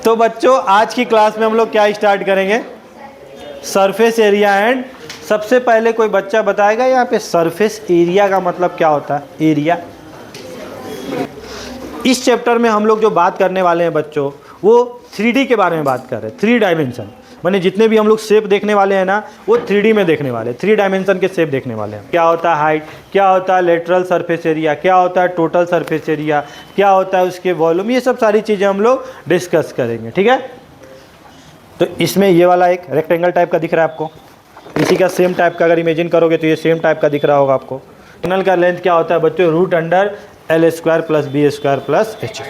तो बच्चों आज की क्लास में हम लोग क्या स्टार्ट करेंगे, सरफेस एरिया एंड। सबसे पहले कोई बच्चा बताएगा यहाँ पे सरफेस एरिया का मतलब क्या होता है। एरिया इस चैप्टर में हम लोग जो बात करने वाले हैं बच्चों, वो 3D के बारे में बात कर रहे हैं। 3 डायमेंशन माने जितने भी हम लोग शेप देखने वाले हैं ना, वो 3D में देखने वाले हैं। 3 डायमेंशन के शेप देखने वाले हैं। क्या होता है हाइट, क्या होता है लेटरल सरफेस एरिया, क्या होता है टोटल सरफेस एरिया, क्या होता है उसके वॉल्यूम, ये सब सारी चीज़ें हम लोग डिस्कस करेंगे। ठीक है, तो इसमें ये वाला एक रेक्टेंगल टाइप का दिख रहा है आपको, इसी का सेम टाइप का अगर इमेजिन करोगे तो ये सेम टाइप का दिख रहा होगा आपको। रेक्टेंगल का लेंथ क्या होता है बच्चों, root under L² + B² + H²।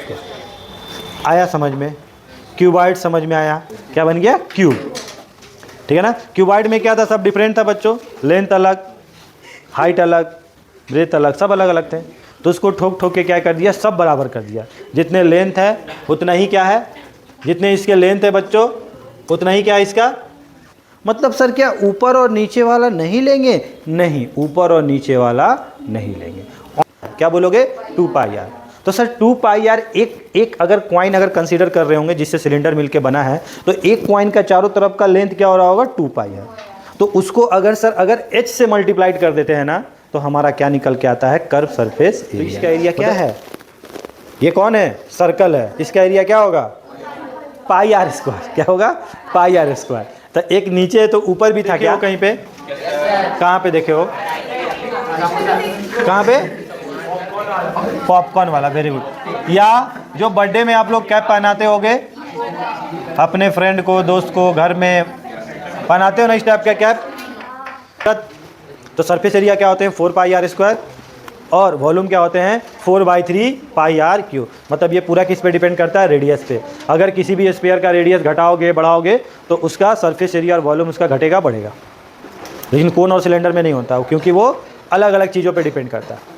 आया समझ में? क्यूबॉइड समझ में आया? क्या बन गया? क्यूब। ठीक है ना। क्यूबॉइड में क्या था, सब डिफरेंट था बच्चों, लेंथ अलग, हाइट अलग, ब्रेथ अलग, सब अलग अलग थे। तो उसको ठोक ठोक के क्या कर दिया, सब बराबर कर दिया। जितने लेंथ है उतना ही क्या है, जितने इसके लेंथ है बच्चों उतना ही क्या है इसका मतलब। सर क्या ऊपर और नीचे वाला नहीं लेंगे? नहीं, ऊपर और नीचे वाला नहीं लेंगे। क्या बोलोगे? 2πr। तो सर 2πr एक अगर कॉइन अगर कंसीडर कर रहे होंगे जिससे सिलेंडर मिलके बना है, तो एक कॉइन का चारों तरफ का लेंथ क्या हो रहा होगा? 2πr। तो उसको अगर सर अगर h से मल्टीप्लाइड कर देते हैं ना, तो हमारा क्या निकल के आता है? Curve surface area. इसका एरिया क्या है? ये कौन है? सर्कल है। इसका एरिया क्या होगा? πr²। क्या होगा? πr²। तो एक नीचे है तो ऊपर भी था क्या कहीं पे? कहाँ पे देखे हो? कहाँ पे? पॉपकॉर्न वाला, वेरी गुड। या जो बर्थडे में आप लोग कैप पहनाते होगे अपने फ्रेंड को, दोस्त को, घर में पहनाते हो ना इस टाइप का कैप। तो सरफेस एरिया क्या होते हैं? 4πr²। और वॉल्यूम क्या होते हैं? 4/3πr³। मतलब ये पूरा किस पे डिपेंड करता है? रेडियस पे। अगर किसी भी स्फीयर का रेडियस घटाओगे बढ़ाओगे तो उसका सरफेस एरिया और वॉल्यूम उसका घटेगा बढ़ेगा। लेकिन कोन और सिलेंडर में नहीं होता, क्योंकि वो अलग अलग चीज़ों पे डिपेंड करता है,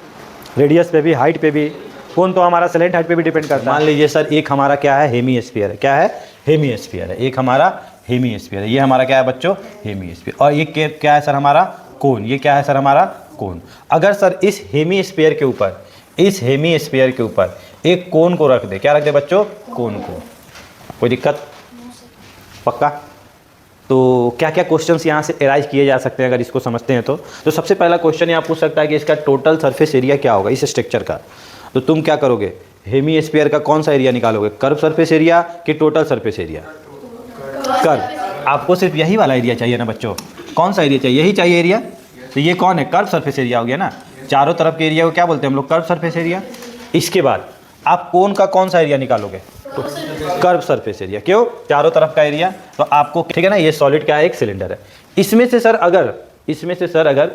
रेडियस पे भी, हाइट पे भी। कोन तो हमारा स्लेंट हाइट पे भी डिपेंड करता है। मान लीजिए सर एक हमारा क्या है? हेमी स्फीयर है। क्या है? हेमी स्फीयर है। एक हमारा हेमी स्फीयर है। ये हमारा क्या है बच्चों? Hemisphere. और ये क्या है सर? हमारा कोन। ये क्या है सर? हमारा कोन। अगर सर इस हेमी स्फीयर के ऊपर, इस हेमी स्फीयर के ऊपर एक कोन को रख दे, क्या रख दे बच्चों? कोन को। कोई दिक्कत? पक्का? तो क्या क्या क्वेश्चंस यहाँ से एराइज किए जा सकते हैं अगर इसको समझते हैं तो सबसे पहला क्वेश्चन यहाँ पूछ सकता है कि इसका टोटल सरफेस एरिया क्या होगा इस स्ट्रक्चर का। तो तुम क्या करोगे? हेमी स्फीयर का कौन सा एरिया निकालोगे? कर्व सरफेस एरिया कि टोटल सरफेस एरिया? कर्व। आपको सिर्फ यही वाला एरिया चाहिए ना बच्चों? कौन सा एरिया चाहिए? यही चाहिए एरिया। तो ये कौन है? कर्व सरफेस एरिया हो गया ना। चारों तरफ के एरिया को क्या बोलते हैं हम लोग? Curve surface area. इसके बाद आप कोन का कौन सा एरिया निकालोगे? Curve surface area. क्यों? चारों तरफ का एरिया। तो आपको ठीक है ना, ये सॉलिड क्या है? एक सिलेंडर है। इसमें से सर अगर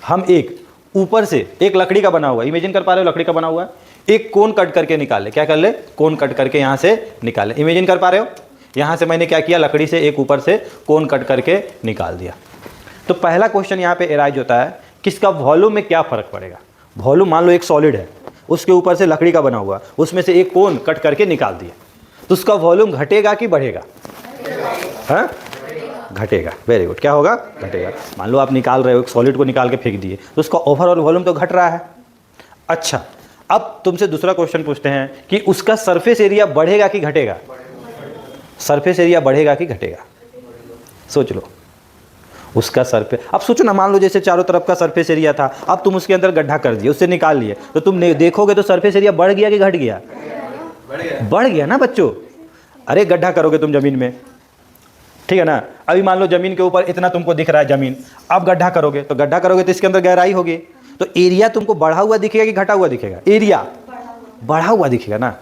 हम एक ऊपर से एक लकड़ी का बना हुआ, इमेजिन कर पा रहे हो? लकड़ी का बना हुआ है, एक कोन कट करके निकाल ले। क्या कर ले? कोन कट करके यहाँ से निकाल ले। इमेजिन कर पा रहे हो? यहाँ से मैंने क्या किया? लकड़ी से एक ऊपर से कोन कट करके निकाल दिया। तो पहला क्वेश्चन यहाँ पे एराइज होता है कि इसका वॉल्यूम में क्या फ़र्क पड़ेगा। वॉल्यूम मान लो एक सॉलिड है, उसके ऊपर से लकड़ी का बना हुआ, उसमें से एक कोन कट करके निकाल दिया, तो उसका वॉल्यूम घटेगा कि बढ़ेगा? हाँ, घटेगा। Very good. क्या होगा? घटेगा। मान लो आप निकाल रहे हो, एक सॉलिड को निकाल के फेंक दिए, तो उसका ओवरऑल वॉल्यूम तो घट रहा है। अच्छा, अब तुमसे दूसरा क्वेश्चन पूछते हैं कि उसका सरफेस एरिया बढ़ेगा कि घटेगा? सरफेस एरिया बढ़ेगा कि घटेगा? सोच लो। उसका सरफेस, अब सोचो ना, मान लो जैसे चारों तरफ का सरफेस एरिया था, अब तुम उसके अंदर गड्ढा कर दिए, उससे निकाल लिए, तो तुम देखोगे तो सरफेस एरिया बढ़ गया कि घट गया? बढ़ गया ना बच्चों। अरे गड्ढा करोगे तुम जमीन में, ठीक है ना। अभी मान लो जमीन के ऊपर इतना तुमको दिख रहा है जमीन, अब गड्ढा करोगे तो इसके अंदर गहराई होगी, तो एरिया तुमको बढ़ा हुआ दिखेगा कि घटा हुआ दिखेगा? एरिया बढ़ा हुआ दिखेगा ना।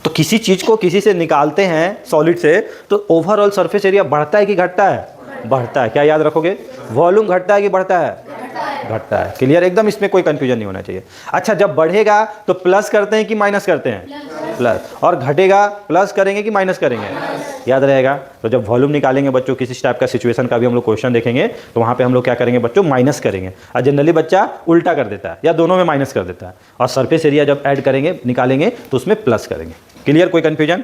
तो किसी चीज को किसी से निकालते हैं सॉलिड से, तो ओवरऑल सरफेस एरिया बढ़ता है कि घटता है? बढ़ता है। क्या याद रखोगे? वॉल्यूम घटता है कि बढ़ता है? घटता है। क्लियर? एकदम, इसमें कोई कंफ्यूजन नहीं होना चाहिए। अच्छा, जब बढ़ेगा तो प्लस करते हैं कि माइनस करते हैं? प्लस। और घटेगा प्लस करेंगे कि माइनस करेंगे? याद रहेगा। तो जब वॉल्यूम निकालेंगे बच्चों, किसी टाइप का सिचुएशन का भी हम लोग क्वेश्चन देखेंगे, तो वहाँ पे हम लोग क्या करेंगे बच्चों? माइनस करेंगे। और जनरली बच्चा उल्टा कर देता है या दोनों में माइनस कर देता है। और सरफेस एरिया जब ऐड करेंगे, निकालेंगे, तो उसमें प्लस करेंगे। क्लियर? कोई कंफ्यूजन?